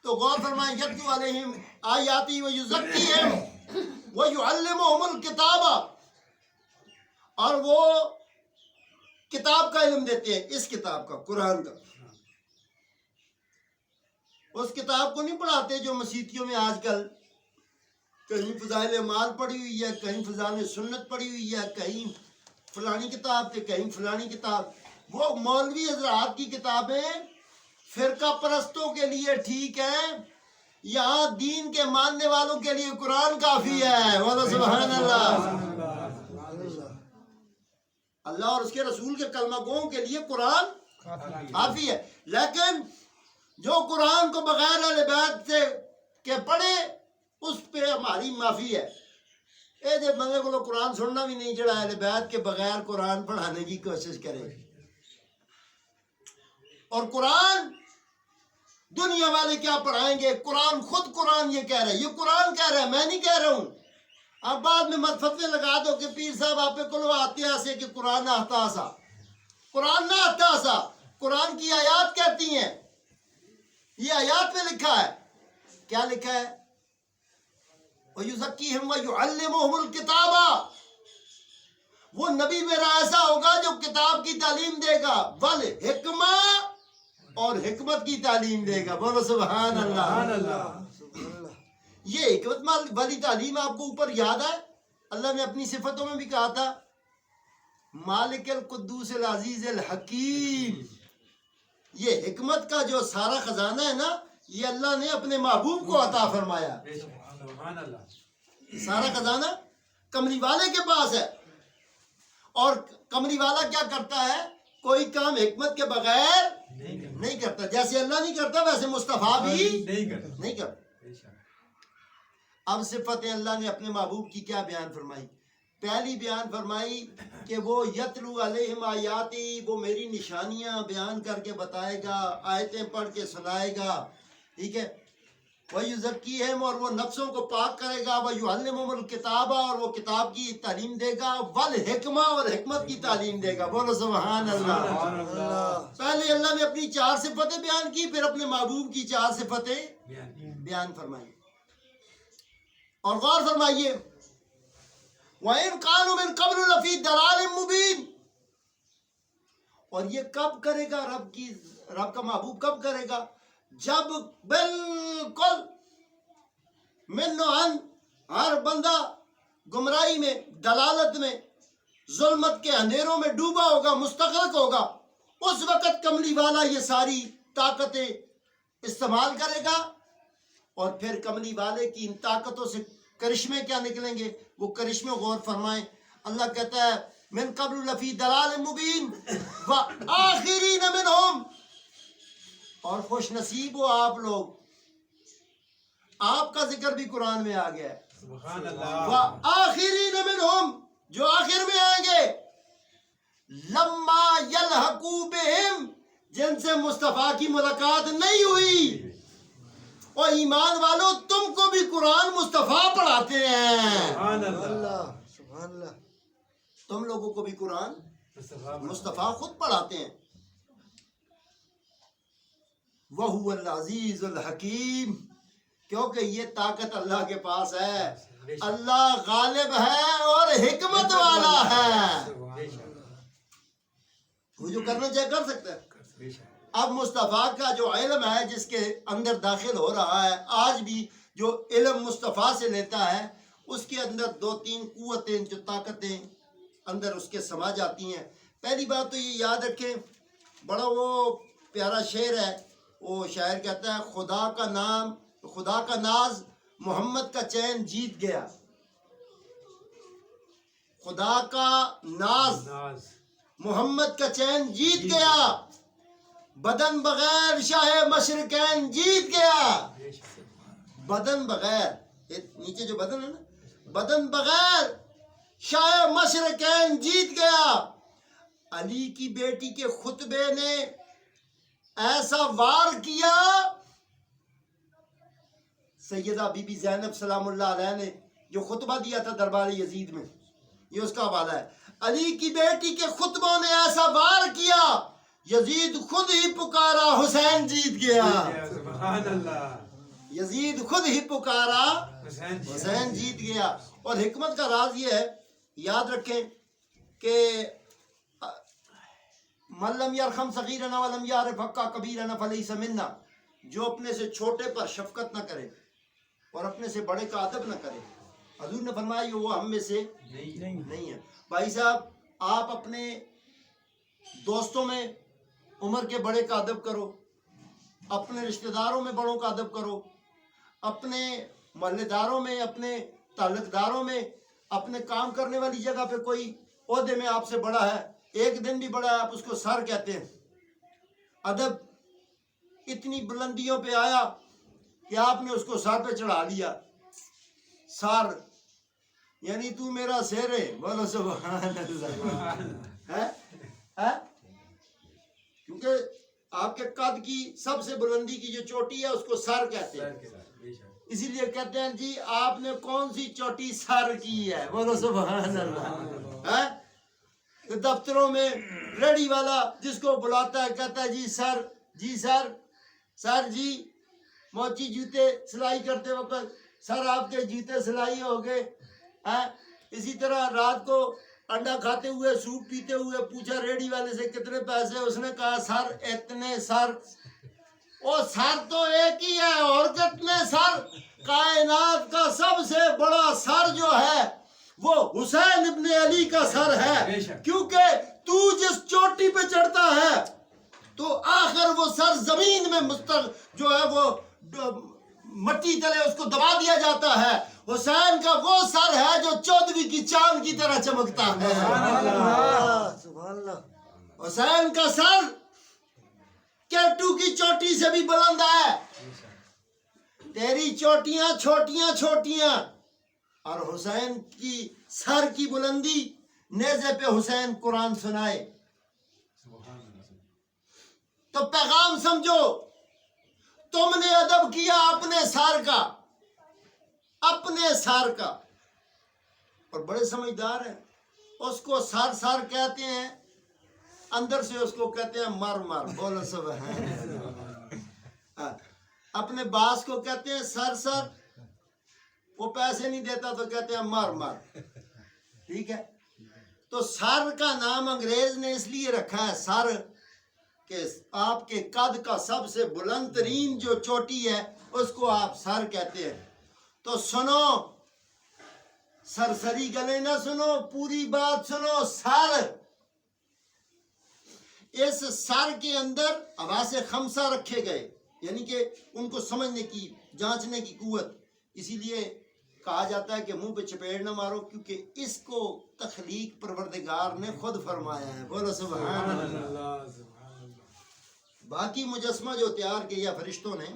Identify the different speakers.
Speaker 1: تو غور فرمائیں یتلو علیہم آیاتی و یزکیہم و یعلمہم الکتاب، اور وہ کتاب کا علم دیتے ہیں، اس کتاب کا، قرآن کا۔ اس کتاب کو نہیں پڑھاتے جو مسیتیوں میں آج کل کہیں فضائل اعمال پڑھی ہوئی ہے، کہیں فضائل سنت پڑھی ہوئی ہے، کہیں فلانی کتاب تھے، کہیں فلانی کتاب۔ وہ مولوی حضرات کی کتابیں فرقہ پرستوں کے لیے ٹھیک ہیں، یہاں دین کے ماننے والوں کے لیے قرآن کافی ہے۔ بولو سبحان اللہ۔ اللہ اور اس کے رسول کے کلمہ گوؤں کے لیے قرآن کافی ہے، لیکن جو قرآن کو بغیر اہل بیت سے کے پڑھے اس پہ ہماری معافی ہے۔ اے جب بندے کو قرآن سننا بھی نہیں چڑھا، اہل بیت کے بغیر قرآن پڑھانے کی کوشش کرے۔ اور قرآن دنیا والے کیا پڑھائیں گے؟ قرآن خود قرآن یہ کہہ رہا ہے، یہ قرآن کہہ رہا ہے، میں نہیں کہہ رہا ہوں۔ اب بعد میں مت فتوے لگا دو کہ پیر صاحب آپ پہ کلو آتے ایسے کہ قرآن نہ آتا سا، قرآن نہ آتا سا، قرآن کی آیات کہتی ہیں، یہ آیات میں لکھا ہے۔ کیا لکھا ہے؟ وَيُزَكِّيهِمْ وَيُعَلِّمُهُمُ الْكِتَابَ، وہ نبی میرا ایسا ہوگا جو کتاب کی تعلیم دے گا، والحکمہ، اور حکمت کی تعلیم دے گا۔ بولو سبحان اللہ۔ یہ حکمت والی تعلیم آپ کو اوپر یاد ہے، اللہ نے اپنی صفتوں میں بھی کہا تھا مالک القدوس العزیز الحکیم۔ یہ حکمت کا جو سارا خزانہ ہے نا، یہ اللہ نے اپنے محبوب کو عطا فرمایا۔ سارا خزانہ کملی والے کے پاس ہے، اور کملی والا کیا کرتا ہے؟ کوئی کام حکمت کے بغیر نہیں کرتا۔ جیسے اللہ نہیں کرتا ویسے مصطفیٰ بھی نہیں کرتا۔ اب صفتیں اللہ نے اپنے محبوب کی کیا بیان فرمائی؟ پہلی بیان فرمائی کہ وہ یتلو علیہم آیاتی، وہ میری نشانیاں بیان کر کے بتائے گا، آیتیں پڑھ کے سنائے گا، ٹھیک ہے۔ وَيُزَكِّيهِمْ، اور وہ نفسوں کو پاک کرے گا، وَيُعَلِّمُهُمُ الْكِتَابَ، اور وہ کتاب کی تعلیم دے گا، وَالْحِکْمَہ، اور حکمت کی تعلیم دے گا۔ بولو سبحان اللہ۔ پہلے اللہ نے اپنی 4 صفتیں بیان کی، پھر اپنے محبوب کی 4 صفتیں بیان فرمائی۔ اور غور فرمائیے، وَإِنْ قَالُوا مِنْ قَبْلُ لَفِي ضَلَالٍ مُبِينٍ، اور یہ کب کرے گا؟ رب کا محبوب کب کرے گا؟ جب بالکل منعن، ہر بندہ گمراہی میں، دلالت میں، ظلمت کے اندھیروں میں ڈوبا ہوگا، مستغرق ہوگا، اس وقت کملی والا یہ ساری طاقتیں استعمال کرے گا، اور پھر کملی والے کی ان طاقتوں سے کرشمے کیا نکلیں گے؟ وہ کرشمے غور فرمائیں۔ اللہ کہتا ہے من قبل لفی ضلال مبین وآخرین منہم، اور خوش نصیب ہو آپ لوگ، آپ کا ذکر بھی قرآن میں آ گیا ہے، وآخرین منہم، جو آخر میں آئیں گے، لما یلحقوا بہم، جن سے مصطفیٰ کی ملاقات نہیں ہوئی۔ اور ایمان والو، تم کو بھی قرآن مصطفیٰ پڑھاتے ہیں۔ سبحان اللہ۔ تم لوگوں کو بھی قرآن مصطفیٰ خود پڑھاتے ہیں۔ وَهُوَ الْعَزِيزُ الْحَكِيمُ، کیونکہ یہ طاقت اللہ کے پاس ہے، اللہ غالب ہے اور حکمت والا ہے، وہ جو کرنا چاہے کر سکتا ہے۔ اب مصطفیٰ کا جو علم ہے جس کے اندر داخل ہو رہا ہے، آج بھی جو علم مصطفیٰ سے لیتا ہے، اس کے اندر 2-3 قوتیں، جو طاقتیں اندر اس کے سما جاتی ہیں۔ پہلی بات تو یہ یاد رکھیں، بڑا وہ پیارا شعر ہے، وہ شاعر کہتا ہے خدا کا ناز محمد کا چین جیت گیا، خدا کا ناز محمد کا چین جیت گیا، بدن بغیر شاہ مشرقین جیت گیا۔ بدن بغیر، نیچے جو بدن ہے نا، بدن بغیر شاہ مشرقین جیت گیا۔ علی کی بیٹی کے خطبے نے ایسا وار کیا، سیدہ بی بی زینب سلام اللہ علیہ نے جو خطبہ دیا تھا دربار یزید میں، یہ اس کا حوالہ ہے۔ علی کی بیٹی کے خطبوں نے ایسا وار کیا، یزید خود ہی پکارا، حسین جیت گیا۔
Speaker 2: سبحان اللہ۔
Speaker 1: یزید خود ہی پکارا، حسین جیت گیا۔ اور حکمت کا راز یہ ہے، یاد رکھیں کہ من لم یرحم صغیرنا ولم یعرف حق کبیرنا فلیس منا، جو اپنے سے چھوٹے پر شفقت نہ کرے اور اپنے سے بڑے کا ادب نہ کرے، حضور نے فرمایا وہ ہم میں سے نہیں ہے۔ بھائی صاحب، آپ اپنے دوستوں میں عمر کے بڑے کا ادب کرو، اپنے رشتہ داروں میں بڑوں کا ادب کرو، اپنے محلے داروں میں، اپنے تعلق داروں میں، اپنے کام کرنے والی جگہ پہ کوئی عہدے میں آپ سے بڑا ہے، ایک دن بھی بڑا ہے، آپ اس کو سر کہتے ہیں۔ ادب اتنی بلندیوں پہ آیا کہ آپ نے اس کو سر پہ چڑھا لیا۔ سر یعنی تو میرا سر ہے، بولو سبحان اللہ۔ ہے کیونکہ آپ کے قد کی سب سے بلندی کی جو چوٹی ہے اس کو سر کہتے ہیں، اسی لیے کہتے ہیں جی آپ نے کون سی چوٹی سر کی ہے، بولو سبحان اللہ۔ دفتروں میں ریڑی والا جس کو بلاتا ہے کہتا ہے جی سر، جی سر، سر جی موچی جوتے سلائی کرتے وقت سر آپ کے جوتے سلائی ہو گئے۔ اسی طرح رات کو انڈا کھاتے ہوئے، سوپ پیتے ہوئے پوچھا ریڑی والے سے کتنے پیسے، اس نے کہا سر اتنے سر۔ وہ سر تو ایک ہی ہے، اور کتنے سر؟ کائنات کا سب سے بڑا سر جو ہے وہ حسین ابن علی کا سر ہے، کیونکہ تو جس چوٹی پہ چڑھتا ہے تو آخر وہ سر زمین میں جو ہے وہ مٹی تلے اس کو دبا دیا جاتا ہے۔ حسین کا وہ سر ہے جو 14ویں کی چاند کی طرح چمکتا ہے۔ حسین کا سر کیٹو کی چوٹی سے بھی بلند ہے۔ تیری چوٹیاں چھوٹیاں چھوٹیاں اور حسین کی سر کی بلندی، نیزے پہ حسین قرآن سنائے تو پیغام سمجھو، تم نے ادب کیا اپنے سر کا، اپنے سر کا۔ اور بڑے سمجھدار ہیں، اس کو سر سر کہتے ہیں، اندر سے اس کو کہتے ہیں مر مر، بولو سبحان اللہ۔ اپنے باس کو کہتے ہیں سر سر، وہ پیسے نہیں دیتا تو کہتے ہیں مر مر، ٹھیک ہے؟ تو سر کا نام انگریز نے اس لیے رکھا ہے سر کہ آپ کے قد کا سب سے بلند ترین جو چوٹی ہے اس کو آپ سر کہتے ہیں۔ تو سنو، سرسری گلے نہ سنو، پوری بات سنو۔ سر، اس سر کے اندر حواس خمسہ رکھے گئے، یعنی کہ ان کو سمجھنے کی، جانچنے کی قوت۔ اسی لیے کہا جاتا ہے کہ منہ پہ چپیڑ نہ مارو، کیونکہ اس کو تخلیق پروردگار نے خود فرمایا ہے، بولو سبحان اللہ۔ باقی مجسمہ جو تیار کیا فرشتوں نے،